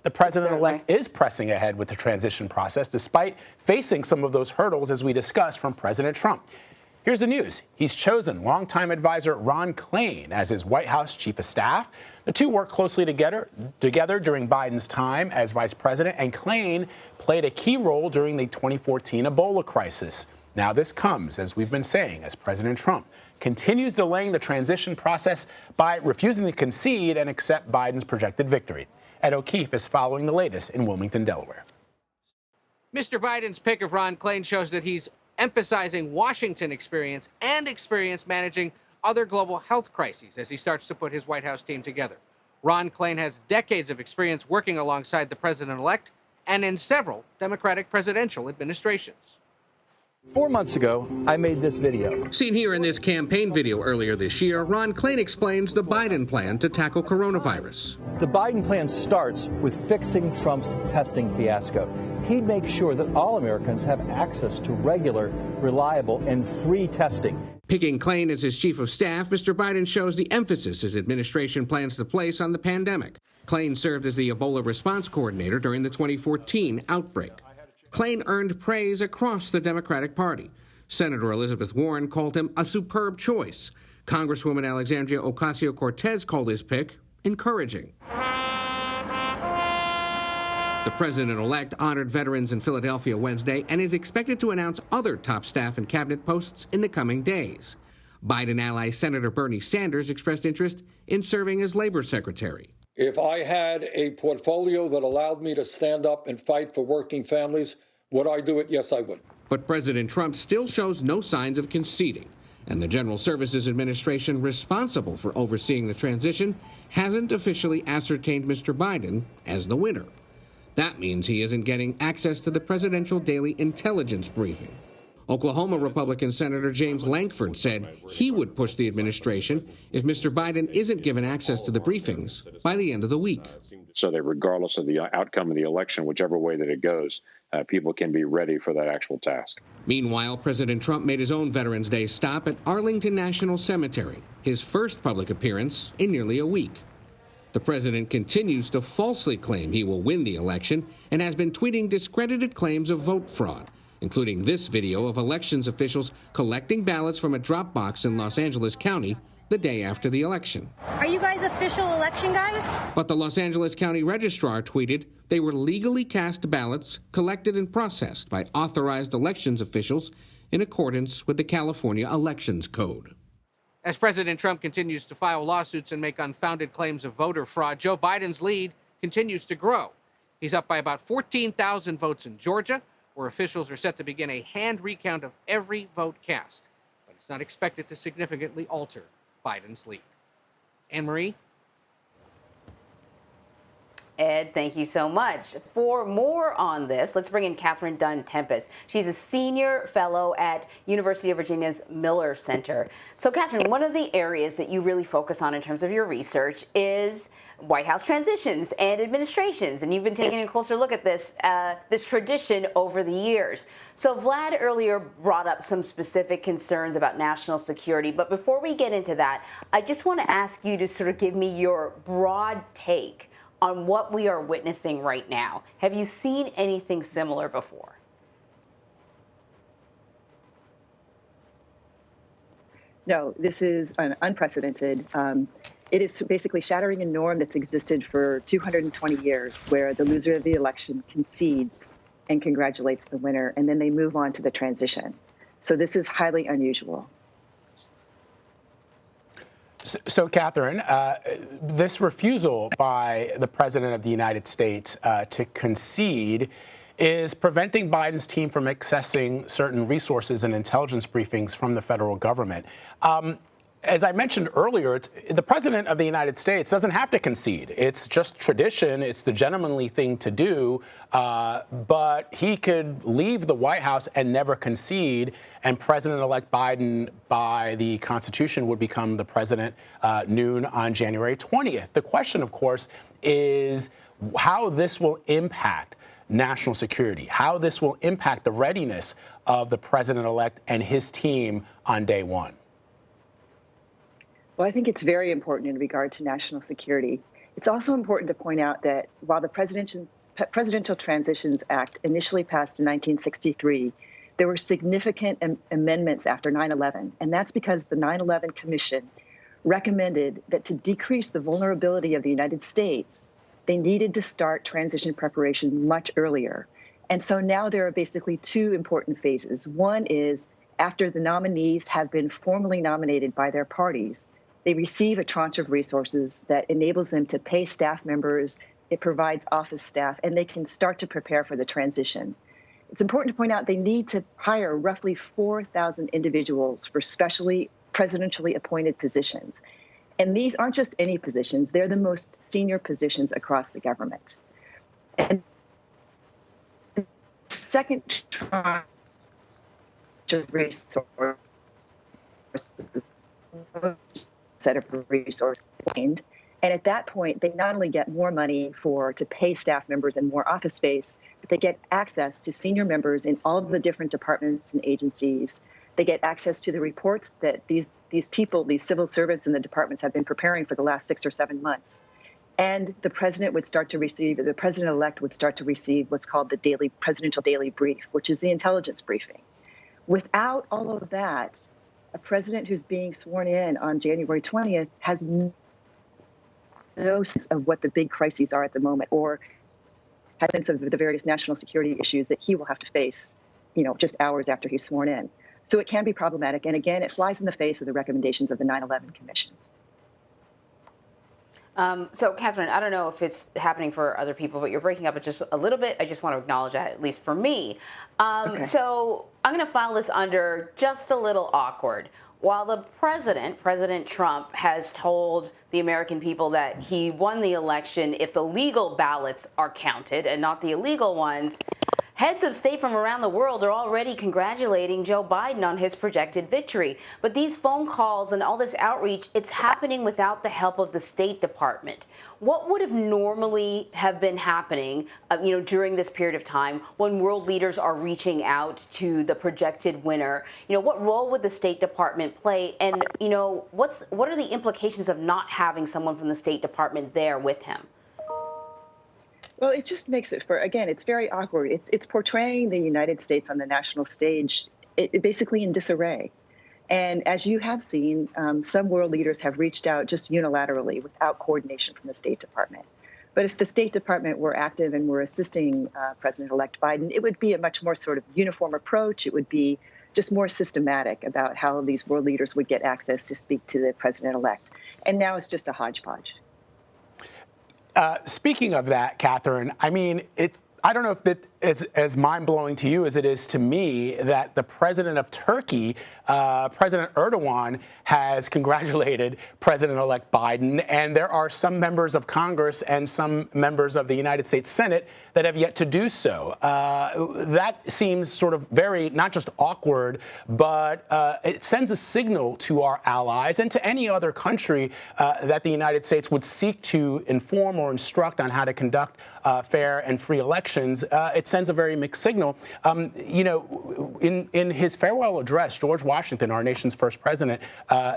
the president-elect is pressing ahead with the transition process despite facing some of those hurdles, as we discussed, from President Trump. Here's the news. He's chosen longtime advisor Ron Klain as his White House chief of staff. The two worked closely together during Biden's time as vice president, and Klain played a key role during the 2014 Ebola crisis. Now, this comes, as we've been saying, as President Trump continues delaying the transition process by refusing to concede and accept Biden's projected victory. Ed O'Keefe is following the latest in Wilmington, Delaware. Mr. Biden's pick of Ron Klain shows that he's emphasizing Washington experience and experience managing other global health crises as he starts to put his White House team together. Ron Klain has decades of experience working alongside the president-elect and in several Democratic presidential administrations. 4 months ago, I made this video. Seen here in this campaign video earlier this year, Ron Klain explains the Biden plan to tackle coronavirus. The Biden plan starts with fixing Trump's testing fiasco. He'd make sure that all Americans have access to regular, reliable, and free testing. Picking Klain as his chief of staff, Mr. Biden shows the emphasis his administration plans to place on the pandemic. Klain served as the Ebola response coordinator during the 2014 outbreak. Klain earned praise across the Democratic Party. Senator Elizabeth Warren called him a superb choice. Congresswoman Alexandria Ocasio-Cortez called his pick encouraging. The president-elect honored veterans in Philadelphia Wednesday and is expected to announce other top staff and cabinet posts in the coming days. Biden ally Senator Bernie Sanders expressed interest in serving as labor secretary. If I had a portfolio that allowed me to stand up and fight for working families, would I do it? Yes, I would. But President Trump still shows no signs of conceding, and the General Services Administration responsible for overseeing the transition hasn't officially ascertained Mr. Biden as the winner. That means he isn't getting access to the presidential daily intelligence briefing. Oklahoma Republican Senator James Lankford said he would push the administration if Mr. Biden isn't given access to the briefings by the end of the week. So that regardless of the outcome of the election, whichever way that it goes, people can be ready for that actual task. Meanwhile, President Trump made his own Veterans Day stop at Arlington National Cemetery, his first public appearance in nearly a week. The president continues to falsely claim he will win the election and has been tweeting discredited claims of vote fraud, including this video of elections officials collecting ballots from a drop box in Los Angeles County the day after the election. Are you guys official election guys? But the Los Angeles County registrar tweeted they were legally cast ballots collected and processed by authorized elections officials in accordance with the California Elections Code. As President Trump continues to file lawsuits and make unfounded claims of voter fraud, Joe Biden's lead continues to grow. He's up by about 14,000 votes in Georgia, where officials are set to begin a hand recount of every vote cast. But it's not expected to significantly alter Biden's lead. Anne-Marie? Ed, thank you so much. For more on this, let's bring in Catherine Dunn Tempest. She's a senior fellow at University of Virginia's Miller Center. So, Catherine, one of the areas that you really focus on in terms of your research is White House transitions and administrations, and you've been taking a closer look at this tradition over the years. So, Vlad earlier brought up some specific concerns about national security, but before we get into that, I just want to ask you to sort of give me your broad take on what we are witnessing right now. Have you seen anything similar before? No, this is unprecedented. It is basically shattering a norm that's existed for 220 years, where the loser of the election concedes and congratulates the winner, and then they move on to the transition. So this is highly unusual. So, Catherine, this refusal by the President of the United States to concede is preventing Biden's team from accessing certain resources and intelligence briefings from the federal government. As I mentioned earlier, the President of the United States doesn't have to concede. It's just tradition. It's the gentlemanly thing to do. But he could leave the White House and never concede, and President-elect Biden, by the Constitution, would become the president noon on January 20th. The question, of course, is how this will impact national security, how this will impact the readiness of the president-elect and his team on day one. Well, I think it's very important in regard to national security. It's also important to point out that while the Presidential Transitions Act initially passed in 1963, there were significant amendments after 9/11, and that's because the 9/11 Commission recommended that to decrease the vulnerability of the United States, they needed to start transition preparation much earlier. And so now there are basically two important phases. One is after the nominees have been formally nominated by their parties, they receive a tranche of resources that enables them to pay staff members, it provides office staff, and they can start to prepare for the transition. It's important to point out they need to hire roughly 4,000 individuals for specially presidentially appointed positions. And these aren't just any positions, they're the most senior positions across the government. And the second tranche of resources, set of resources, and at that point, they not only get more money to pay staff members and more office space, but they get access to senior members in all of the different departments and agencies. They get access to the reports that these people, these civil servants in the departments have been preparing for the last 6 or 7 months. And the president-elect would start to receive what's called the presidential daily brief, which is the intelligence briefing. Without all of that, a president who's being sworn in on January 20th has no sense of what the big crises are at the moment, or has a sense of the various national security issues that he will have to face, just hours after he's sworn in. So it can be problematic. And again, it flies in the face of the recommendations of the 9/11 Commission. So, Catherine, I don't know if it's happening for other people, but you're breaking up just a little bit. I just want to acknowledge that, at least for me. Okay. So I'm going to file this under just a little awkward. While the President Trump, has told the American people that he won the election if the legal ballots are counted and not the illegal ones, heads of state from around the world are already congratulating Joe Biden on his projected victory. But these phone calls and all this outreach, it's happening without the help of the State Department. What would have normally have been happening, during this period of time when world leaders are reaching out to the projected winner? What role would the State Department play? And, what are the implications of not having someone from the State Department there with him? Well, it just makes it it's very awkward. It's portraying the United States on the national stage, basically in disarray. And as you have seen, some world leaders have reached out just unilaterally without coordination from the State Department. But if the State Department were active and were assisting President-elect Biden, it would be a much more sort of uniform approach. It would be just more systematic about how these world leaders would get access to speak to the President-elect. And now it's just a hodgepodge. Speaking of that, Catherine, I don't know if it is as mind-blowing to you as it is to me that the president of Turkey, President Erdogan, has congratulated President-elect Biden, and there are some members of Congress and some members of the United States Senate that have yet to do so. That seems sort of very, not just awkward, but it sends a signal to our allies and to any other country that the United States would seek to inform or instruct on how to conduct fair and free elections. It sends a very mixed signal. In his farewell address, George Washington, our nation's first president,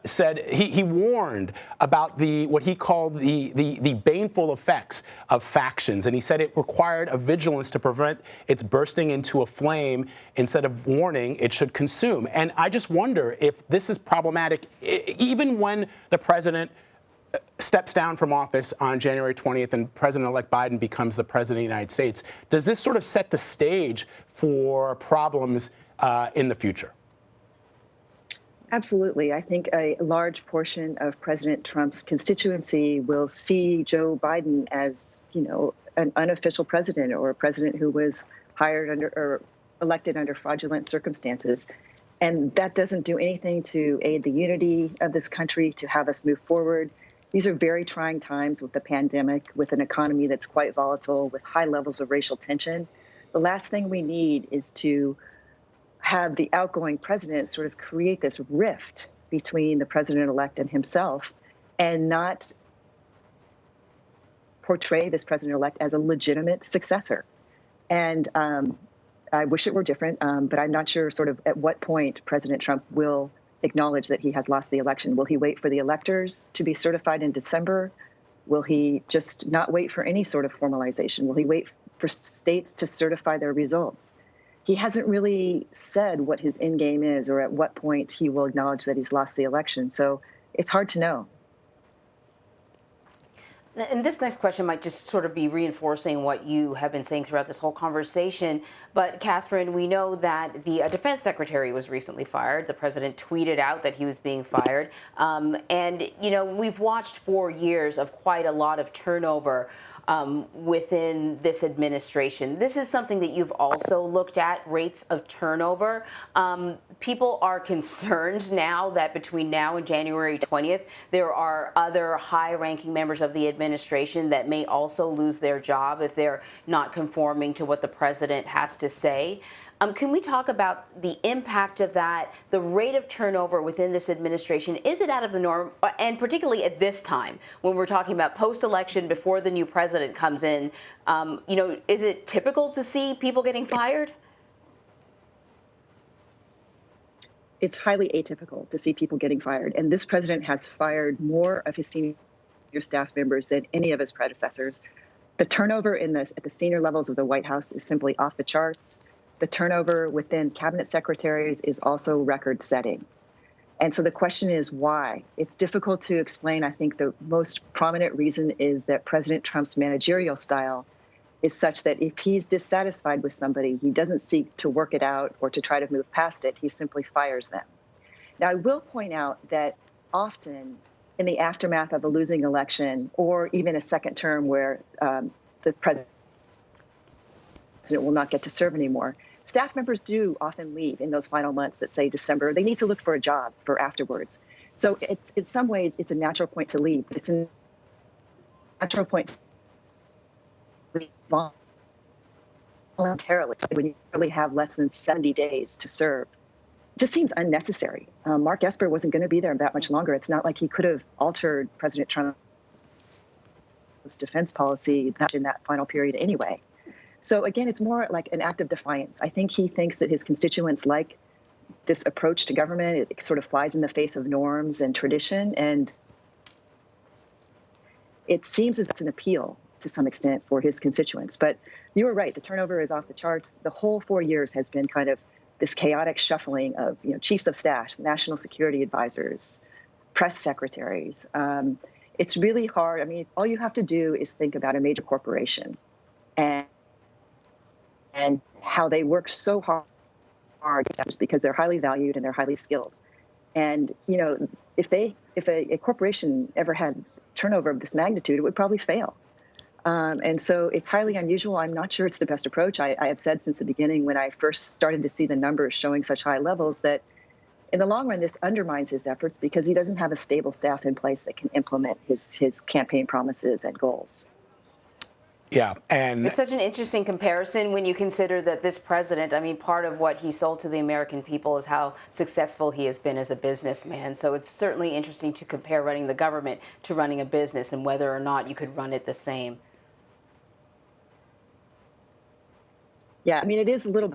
said he warned about what he called the baneful effects of factions, and he said it required a vigilance to prevent its bursting into a flame. Instead of warning, it should consume. And I just wonder if this is problematic, even when the president steps down from office on January 20th and President-elect Biden becomes the president of the United States. Does this sort of set the stage for problems in the future? Absolutely. I think a large portion of President Trump's constituency will see Joe Biden as, an unofficial president, or a president who was hired under or elected under fraudulent circumstances. And that doesn't do anything to aid the unity of this country, to have us move forward. These are very trying times with the pandemic, with an economy that's quite volatile, with high levels of racial tension. The last thing we need is to have the outgoing president sort of create this rift between the president-elect and himself, and not portray this president-elect as a legitimate successor. And I wish it were different, but I'm not sure sort of at what point President Trump will acknowledge that he has lost the election. Will he wait for the electors to be certified in December? Will he just not wait for any sort of formalization? Will he wait for states to certify their results? He hasn't really said what his end game is or at what point he will acknowledge that he's lost the election. So it's hard to know. And this next question might just sort of be reinforcing what you have been saying throughout this whole conversation. But Catherine, we know that the defense secretary was recently fired. The president tweeted out that he was being fired. And, you know, we've watched 4 years of quite a lot of turnover within this administration. This is something that you've also looked at, rates of turnover. People are concerned now that between now and January 20th, there are other high-ranking members of the administration that may also lose their job if they're not conforming to what the president has to say. Can we talk about the impact of that, the rate of turnover within this administration? Is it out of the norm? And particularly at this time, when we're talking about post-election, before the new president comes in, you know, is it typical to see people getting fired? It's highly atypical to see people getting fired. And this president has fired more of his senior staff members than any of his predecessors. The turnover at the senior levels of the White House is simply off the charts. The turnover within cabinet secretaries is also record-setting. And so the question is why? It's difficult to explain. I think the most prominent reason is that President Trump's managerial style is such that if he's dissatisfied with somebody, he doesn't seek to work it out or to try to move past it. He simply fires them. Now, I will point out that often in the aftermath of a losing election or even a second term where the president will not get to serve anymore, staff members do often leave in those final months that say December. They need to look for a job for afterwards. So it's, in some ways, it's a natural point to leave. It's a natural point to leave voluntarily when you really have less than 70 days to serve. It just seems unnecessary. Mark Esper wasn't going to be there that much longer. It's not like he could have altered President Trump's defense policy in that final period anyway. So again, it's more like an act of defiance. I think he thinks that his constituents like this approach to government. It sort of flies in the face of norms and tradition. And it seems as it's an appeal to some extent for his constituents. But you were right. The turnover is off the charts. The whole 4 years has been kind of this chaotic shuffling of, you know, chiefs of staff, national security advisors, press secretaries. It's really hard. I mean, all you have to do is think about a major corporation and how they work so hard because they're highly valued and they're highly skilled. And, you know, if a corporation ever had turnover of this magnitude, it would probably fail. And so it's highly unusual. I'm not sure it's the best approach. I have said since the beginning when I first started to see the numbers showing such high levels that in the long run, this undermines his efforts because he doesn't have a stable staff in place that can implement his campaign promises and goals. Yeah, and it's such an interesting comparison when you consider that this president, I mean, part of what he sold to the American people is how successful he has been as a businessman. So it's certainly interesting to compare running the government to running a business and whether or not you could run it the same. Yeah, I mean, it is a little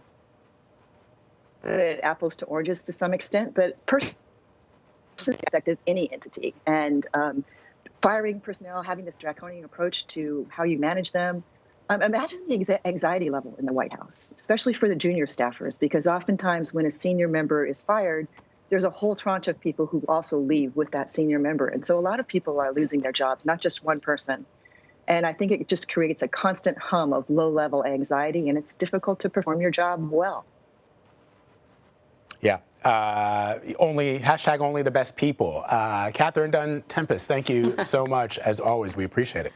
bit apples to oranges to some extent, but personally, effective any entity. And firing personnel, having this draconian approach to how you manage them. Imagine the anxiety level in the White House, especially for the junior staffers, because oftentimes when a senior member is fired, there's a whole tranche of people who also leave with that senior member. And so a lot of people are losing their jobs, not just one person. And I think it just creates a constant hum of low-level anxiety, and it's difficult to perform your job well. yeah, only the best people. Catherine Dunn Tempest, thank you so much. As always, we appreciate it.